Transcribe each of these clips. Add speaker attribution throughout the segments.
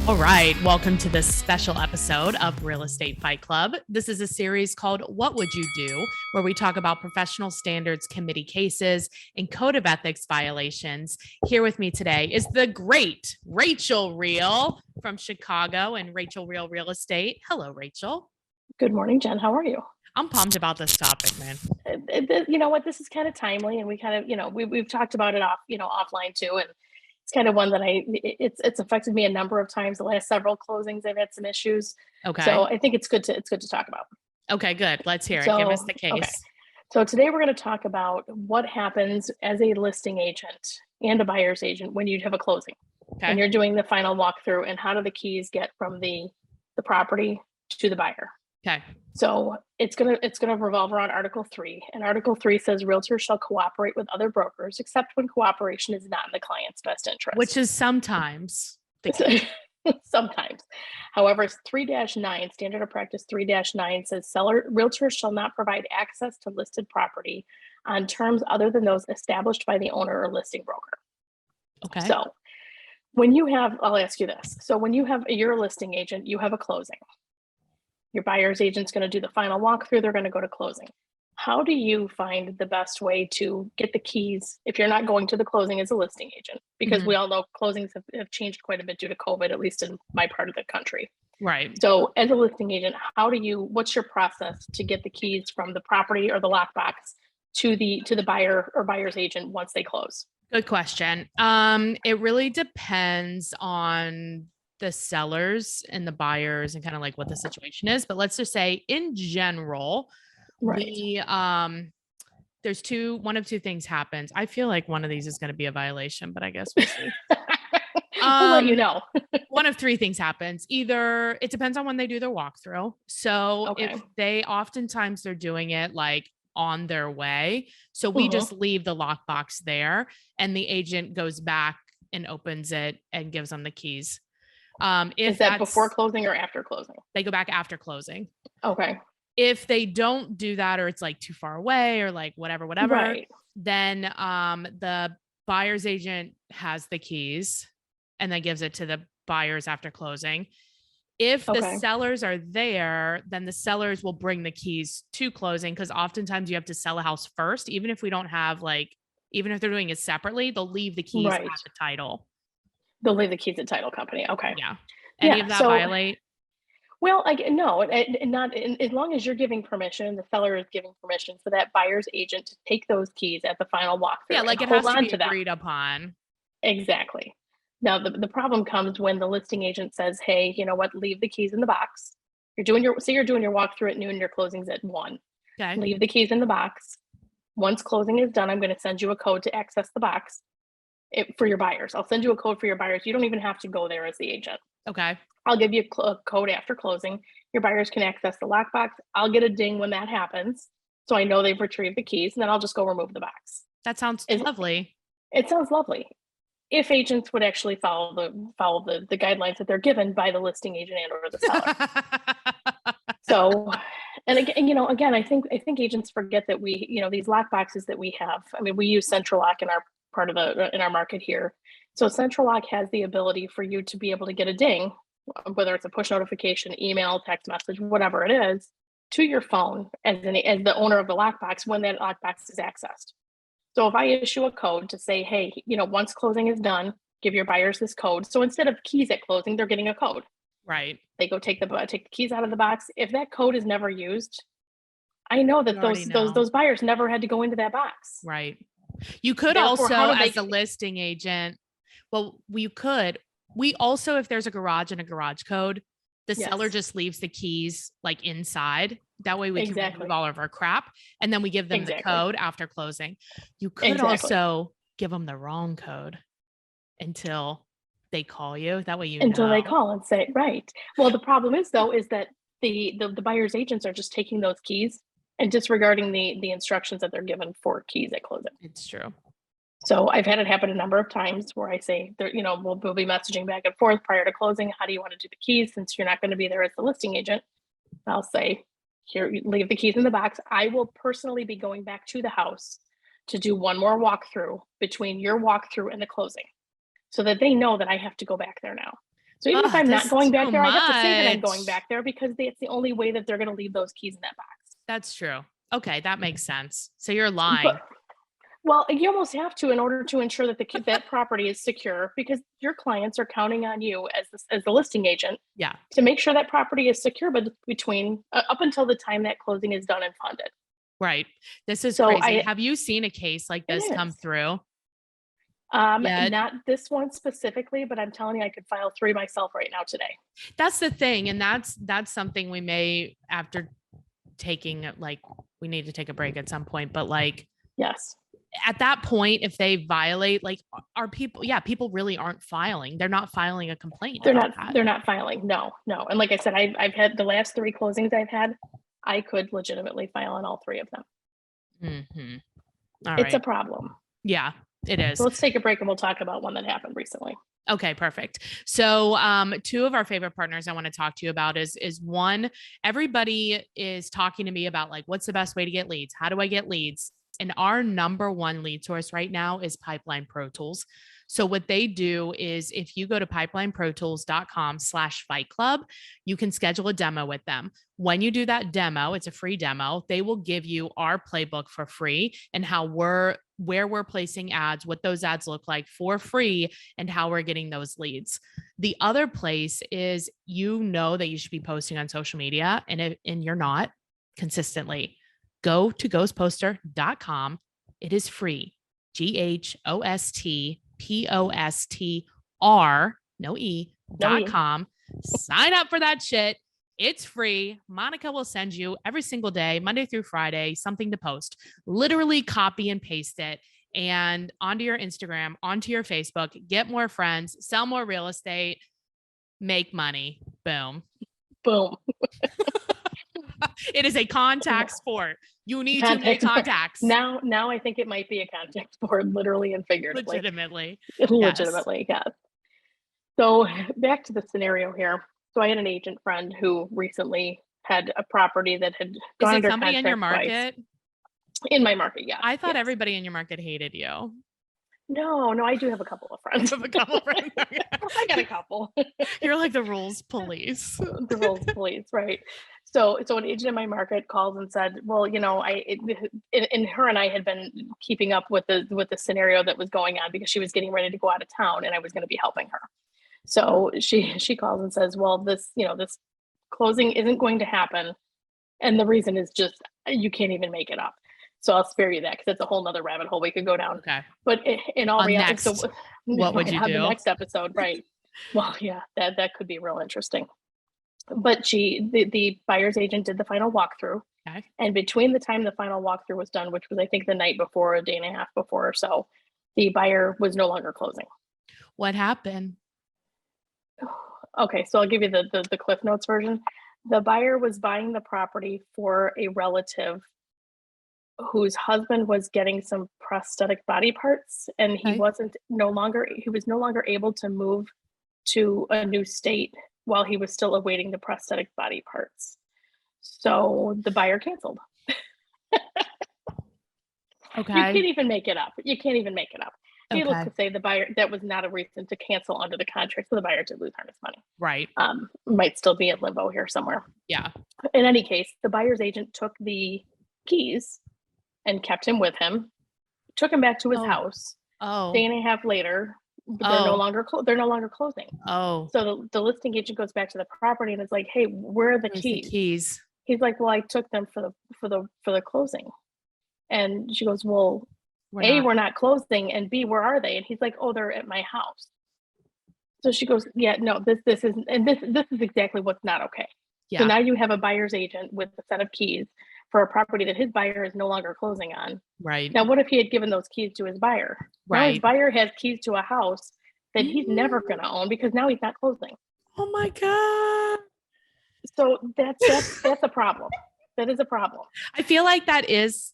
Speaker 1: All right, welcome to this special episode of Real Estate Fight Club. This is a series called What Would You Do, where we talk about professional standards committee cases and code of ethics violations. Here with me today is the great Rachael Real from Chicago and Rachael Real Real Estate. Hello, Rachael.
Speaker 2: Good morning, Jen. How are you?
Speaker 1: I'm pumped about this topic, man.
Speaker 2: You know what? This is kind of timely, and we kind of, we've talked about it offline too, and it's kind of one that it's affected me a number of times. The last several closings, I've had some issues.
Speaker 1: Okay.
Speaker 2: So I think it's good to talk about.
Speaker 1: Okay, good. Let's hear it. Give us the case.
Speaker 2: Okay. So today we're going to talk about what happens as a listing agent and a buyer's agent when you have a closing.
Speaker 1: Okay.
Speaker 2: And you're doing the final walkthrough, and how do the keys get from the property to the buyer?
Speaker 1: Okay.
Speaker 2: So it's gonna revolve around Article 3, and Article 3 says realtors shall cooperate with other brokers except when cooperation is not in the client's best interest.
Speaker 1: Which is sometimes the case.
Speaker 2: Sometimes. However, 3-9, Standard of Practice 3-9 says realtors shall not provide access to listed property on terms other than those established by the owner or listing broker.
Speaker 1: Okay.
Speaker 2: So I'll ask you this. So when you're a listing agent, you have a closing. Your buyer's agent's going to do the final walkthrough. They're going to go to closing. How do you find the best way to get the keys if you're not going to the closing as a listing agent? Because we all know closings have changed quite a bit due to COVID, at least in my part of the country.
Speaker 1: Right.
Speaker 2: So as a listing agent, what's your process to get the keys from the property or the lockbox to the buyer or buyer's agent once they close?
Speaker 1: Good question. It really depends on the sellers and the buyers and kind of like what the situation is. But let's just say in general,
Speaker 2: right.
Speaker 1: There's one of two things happens. I feel like one of these is going to be a violation, but I guess we'll see.
Speaker 2: I'll let you know.
Speaker 1: One of three things happens. Either it depends on when they do their walkthrough. So if oftentimes they're doing it like on their way. So we just leave the lockbox there and the agent goes back and opens it and gives them the keys.
Speaker 2: Is that before closing or after closing?
Speaker 1: They go back after closing.
Speaker 2: Okay.
Speaker 1: If they don't do that, or it's like too far away or like whatever,
Speaker 2: right.
Speaker 1: Then the buyer's agent has the keys and then gives it to the buyers after closing. If the sellers are there, then the sellers will bring the keys to closing, because oftentimes you have to sell a house first. Even if we don't have even if they're doing it separately, they'll leave the keys at the title.
Speaker 2: They'll leave the keys at title company. Okay.
Speaker 1: Yeah. Any of that violate?
Speaker 2: Well, no, not as long as you're giving permission, the seller is giving permission for that buyer's agent to take those keys at the final walkthrough.
Speaker 1: Yeah, like it has to be agreed upon.
Speaker 2: Exactly. Now the problem comes when the listing agent says, "Hey, you know what? Leave the keys in the box. You're doing your walkthrough at noon. Your closing's at 1.
Speaker 1: Okay.
Speaker 2: Leave the keys in the box. Once closing is done, I'm going to send you a code to access the box." For your buyers. I'll send you a code for your buyers. You don't even have to go there as the agent.
Speaker 1: Okay.
Speaker 2: I'll give you a code after closing. Your buyers can access the lockbox. I'll get a ding when that happens, so I know they've retrieved the keys, and then I'll just go remove the box.
Speaker 1: That sounds lovely.
Speaker 2: It sounds lovely. If agents would actually follow the guidelines that they're given by the listing agent and or the seller. So, and again, I think agents forget that these lock boxes that we have. I mean, we use Central Lock in our market here. So Central Lock has the ability for you to be able to get a ding, whether it's a push notification, email, text message, whatever it is, to your phone as the owner of the lockbox when that lockbox is accessed. So if I issue a code to say, hey, once closing is done, give your buyers this code. So instead of keys at closing, they're getting a code.
Speaker 1: Right.
Speaker 2: They go take the keys out of the box. If that code is never used, I know that those buyers never had to go into that box.
Speaker 1: Right. You could also, as a listing agent, we also, if there's a garage and a garage code, the seller just leaves the keys like inside. That way we can remove all of our crap, and then we give them the code after closing. You could also give them the wrong code until they call you. That way
Speaker 2: they call and say, right. Well, the problem is that the buyer's agents are just taking those keys and disregarding the instructions that they're given for keys at closing.
Speaker 1: It's true.
Speaker 2: So I've had it happen a number of times where I say, we'll be messaging back and forth prior to closing. How do you want to do the keys? Since you're not going to be there as the listing agent, I'll say, here, leave the keys in the box. I will personally be going back to the house to do one more walkthrough between your walkthrough and the closing, so that they know that I have to go back there now. So even if I'm not going back there, I have to say that I'm
Speaker 1: much.
Speaker 2: going back there because it's the only way that they're going to leave those keys in that box.
Speaker 1: That's true. Okay, that makes sense. So you're lying.
Speaker 2: Well, you almost have to in order to ensure that that property is secure, because your clients are counting on you as the listing agent to make sure that property is secure, but between up until the time that closing is done and funded.
Speaker 1: Right. This is crazy. Have you seen a case like this come through?
Speaker 2: Not this one specifically, but I'm telling you, I could file 3 myself right now today.
Speaker 1: That's the thing. And that's something we may, after taking, like, we need to take a break at some point, but like,
Speaker 2: yes,
Speaker 1: at that point, if they violate, like, are people, people really aren't filing. They're not filing a complaint.
Speaker 2: They're not filing. No. And like I said, I've had the last 3 closings I've had, I could legitimately file on all 3 of them.
Speaker 1: Mm-hmm.
Speaker 2: It's a problem.
Speaker 1: Yeah, it is.
Speaker 2: So let's take a break and we'll talk about one that happened recently.
Speaker 1: Okay, perfect. So 2 of our favorite partners I want to talk to you about is one, everybody is talking to me about, like, what's the best way to get leads? How do I get leads? And our number 1 lead source right now is Pipeline Pro Tools. So what they do is, if you go to pipelineprotools.com/fight club, you can schedule a demo with them. When you do that demo, it's a free demo. They will give you our playbook for free and where we're placing ads, what those ads look like for free, and how we're getting those leads. The other place is, that you should be posting on social media, and you're not consistently. Go to ghostposter.com. It is free. GHOSTPOSTR.com. Sign up for that shit. It's free. Monica will send you every single day, Monday through Friday, something to post. Literally copy and paste it and onto your Instagram, onto your Facebook, get more friends, sell more real estate, make money. Boom.
Speaker 2: Boom.
Speaker 1: It is a contact sport. You need to make contacts.
Speaker 2: Now I think it might be a contact sport, literally and figuratively.
Speaker 1: Legitimately,
Speaker 2: yes. So back to the scenario here. So I had an agent friend who recently had a property that had gone under contract. Is it somebody in your market? In my market, yeah.
Speaker 1: I thought everybody in your market hated you.
Speaker 2: No, I do have a couple of friends. I got a couple.
Speaker 1: You're like the rules police.
Speaker 2: The rules police, right? So an agent in my market calls and said, well, and her and I had been keeping up with the scenario that was going on, because she was getting ready to go out of town and I was going to be helping her. So she calls and says, well, this closing isn't going to happen. And the reason is just, you can't even make it up. So I'll spare you that, because it's a whole nother rabbit hole we could go down. Okay. But in all reality,
Speaker 1: what would you do?
Speaker 2: The next episode, right? Well, yeah, that could be real interesting. But the buyer's agent did the final walkthrough. Okay. And between the time the final walkthrough was done, which was, I think, the night before, a day and a half before or so, the buyer was no longer closing.
Speaker 1: What happened?
Speaker 2: Okay, so I'll give you the Cliff Notes version. The buyer was buying the property for a relative whose husband was getting some prosthetic body parts, and he was no longer able to move to a new state while he was still awaiting the prosthetic body parts. So the buyer canceled. Okay. You can't even make it up. Needless to say, the buyer, that was not a reason to cancel under the contract. So the buyer did lose harness money.
Speaker 1: Right.
Speaker 2: Might still be in limbo here somewhere.
Speaker 1: Yeah.
Speaker 2: In any case, the buyer's agent took the keys and kept him with him, took him back to his house. Day and a half later, they're no longer closing. So the listing agent goes back to the property and is like, hey, where are the keys? He's like, well, I took them for the closing. And she goes, well, we're not closing, and B, where are they? And he's like, oh, they're at my house. So she goes, yeah, no, this is exactly what's not okay. Yeah. So now you have a buyer's agent with a set of keys for a property that his buyer is no longer closing on.
Speaker 1: Right.
Speaker 2: Now, what if he had given those keys to his buyer? Right. Now his buyer has keys to a house that he's never going to own, because now he's not closing.
Speaker 1: Oh my God.
Speaker 2: So that's a problem. That is a problem.
Speaker 1: I feel like that is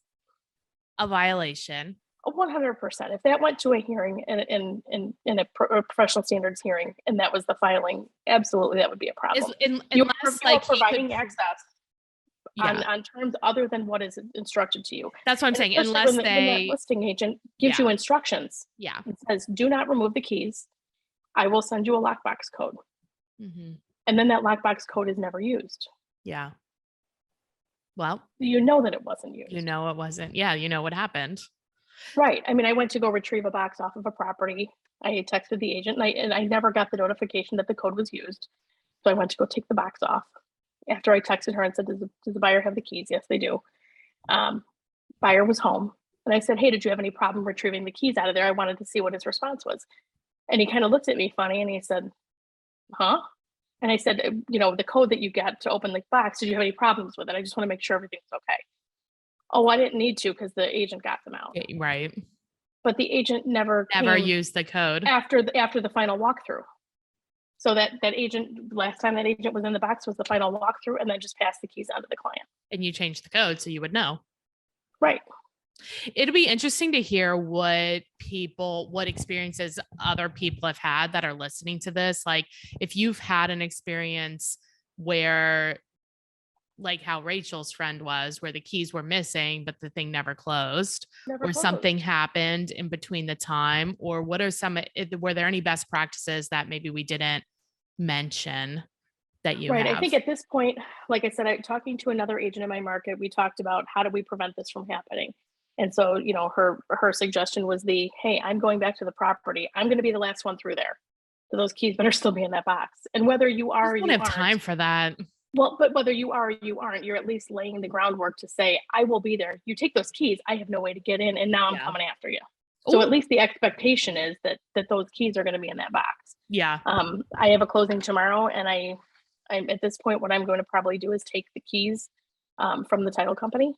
Speaker 1: a violation.
Speaker 2: 100%. If that went to a hearing in a professional standards hearing, and that was the filing, absolutely, that would be a problem. You are providing access on terms other than what is instructed to you.
Speaker 1: That's what I'm saying. Unless when that
Speaker 2: listing agent gives you instructions.
Speaker 1: Yeah.
Speaker 2: It says, do not remove the keys. I will send you a lockbox code. And then that lockbox code is never used.
Speaker 1: Yeah. Well,
Speaker 2: you know that it wasn't used.
Speaker 1: You know it wasn't. Yeah, you know what happened.
Speaker 2: Right. I mean, I went to go retrieve a box off of a property. I texted the agent and I never got the notification that the code was used. So I went to go take the box off. After I texted her and said, does the buyer have the keys? Yes, they do. Buyer was home. And I said, hey, did you have any problem retrieving the keys out of there? I wanted to see what his response was. And he kind of looked at me funny and he said, huh? And I said, the code that you got to open the box, did you have any problems with it? I just want to make sure everything's okay. Oh, I didn't need to because the agent got them out.
Speaker 1: Right.
Speaker 2: But the agent never
Speaker 1: used the code
Speaker 2: after the final walkthrough. So that agent, last time that agent was in the box was the final walkthrough, and then just passed the keys on to the client.
Speaker 1: And you changed the code so you would know.
Speaker 2: Right.
Speaker 1: It'd be interesting to hear what experiences other people have had that are listening to this. Like if you've had an experience where, like how Rachel's friend was, where the keys were missing, but the thing never closed, something happened in between the time, or what are were there any best practices that maybe we didn't mention that you have?
Speaker 2: I think at this point, like I said, I'm talking to another agent in my market. We talked about how do we prevent this from happening. And so, her suggestion was hey, I'm going back to the property. I'm going to be the last one through there. So those keys better still be in that box. And whether you are,
Speaker 1: you don't have time for that.
Speaker 2: Well, but whether you are or you aren't, you're at least laying the groundwork to say, I will be there. You take those keys. I have no way to get in. And now I'm coming after you. So at least the expectation is that those keys are going to be in that box.
Speaker 1: Yeah.
Speaker 2: I have a closing tomorrow. And I'm at this point, what I'm going to probably do is take the keys from the title company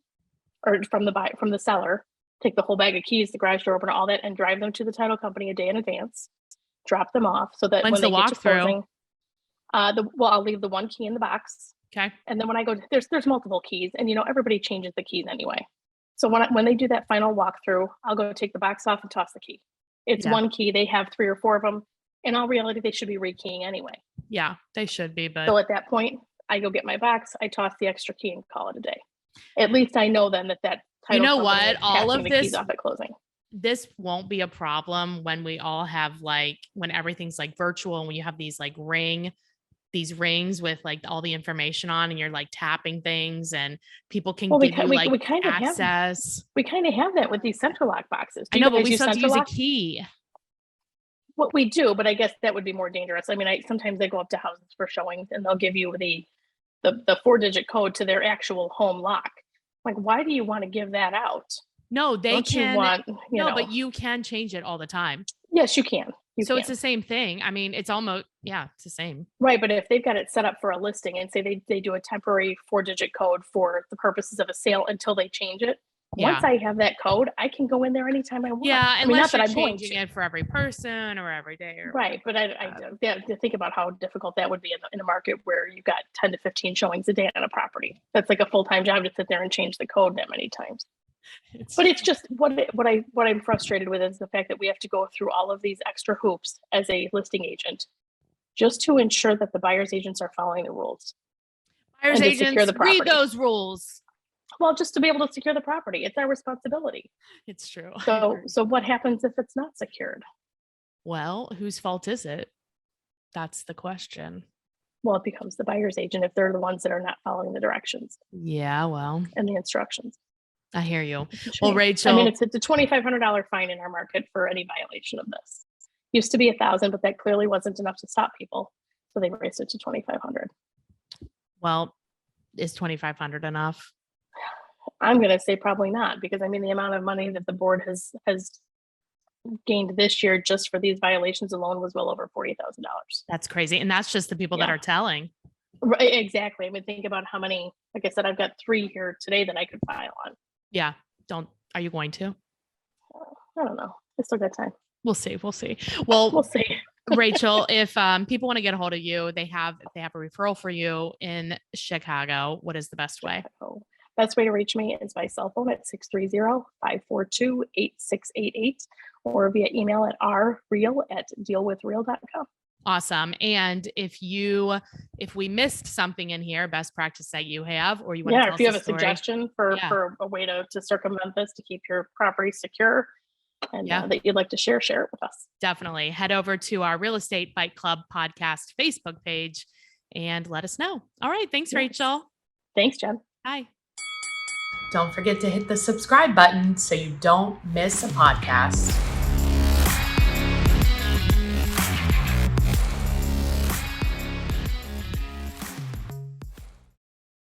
Speaker 2: or from the seller, take the whole bag of keys, the garage door opener, all that, and drive them to the title company a day in advance, drop them off so that when they get to closing, I'll leave the one key in the box.
Speaker 1: Okay.
Speaker 2: And then when I go, there's multiple keys, and everybody changes the keys anyway. So when they do that final walkthrough, I'll go take the box off and toss the key. It's one key. They have 3 or 4 of them. In all reality, they should be rekeying anyway.
Speaker 1: Yeah, they should be. But
Speaker 2: so at that point, I go get my box, I toss the extra key and call it a day. At least I know then that title
Speaker 1: what? All of this
Speaker 2: keys off at closing.
Speaker 1: This won't be a problem when we all have when everything's like virtual and when you have these rings with like all the information on and you're like tapping things and people can give you we kind of access.
Speaker 2: We kind of have that with these central lock boxes.
Speaker 1: I know, but we still have to use a key.
Speaker 2: What we do, but I guess that would be more dangerous. I mean, sometimes they go up to houses for showings and they'll give you the 4-digit code to their actual home lock. Like, why do you want to give that out?
Speaker 1: No, but you can change it all the time.
Speaker 2: Yes, you can.
Speaker 1: It's the same thing. I mean, it's almost, it's the same.
Speaker 2: Right. But if they've got it set up for a listing and say they do a temporary 4-digit code for the purposes of a sale until they change it. Once I have that code, I can go in there anytime I want.
Speaker 1: Yeah. Unless you're changing it for every person or every day.
Speaker 2: Right. But I to think about how difficult that would be in a market where you've got 10 to 15 showings a day on a property. That's like a full-time job to sit there and change the code that many times. But it's just what I'm frustrated with is the fact that we have to go through all of these extra hoops as a listing agent just to ensure that the buyer's agents are following the rules.
Speaker 1: Buyer's agents read those rules.
Speaker 2: Well, just to be able to secure the property. It's our responsibility.
Speaker 1: It's true.
Speaker 2: So what happens if it's not secured?
Speaker 1: Well, whose fault is it? That's the question.
Speaker 2: Well, it becomes the buyer's agent if they're the ones that are not following the directions.
Speaker 1: Yeah, well.
Speaker 2: And the instructions.
Speaker 1: I hear you. Well, Rachel.
Speaker 2: I mean, it's a $2,500 fine in our market for any violation of this. Used to be $1,000, but that clearly wasn't enough to stop people. So they raised it to $2,500.
Speaker 1: Well, is $2,500 enough?
Speaker 2: I'm going to say probably not, because I mean, the amount of money that the board has gained this year just for these violations alone was well over $40,000.
Speaker 1: That's crazy. And that's just the people that are telling.
Speaker 2: Right. Exactly. I mean, think about how many, like I said, I've got 3 here today that I could file on.
Speaker 1: Yeah. Are you going to?
Speaker 2: I don't know. I still got time.
Speaker 1: We'll see. Well,
Speaker 2: we'll see.
Speaker 1: Rachel, if people want to get a hold of you, they have a referral for you in Chicago. What is the best way?
Speaker 2: Best way to reach me is by cell phone at 630-542-8688 or via email at ourreal@dealwithreal.com.
Speaker 1: Awesome. And if we missed something in here, best practice that you have, or you
Speaker 2: want if you have a suggestion for a way to circumvent this, to keep your property secure, and that you'd like to share it with us.
Speaker 1: Definitely. Head over to our Real Estate Fight Club podcast Facebook page and let us know. All right. Thanks, Rachel.
Speaker 2: Thanks, Jen.
Speaker 1: Bye.
Speaker 3: Don't forget to hit the subscribe button so you don't miss a podcast.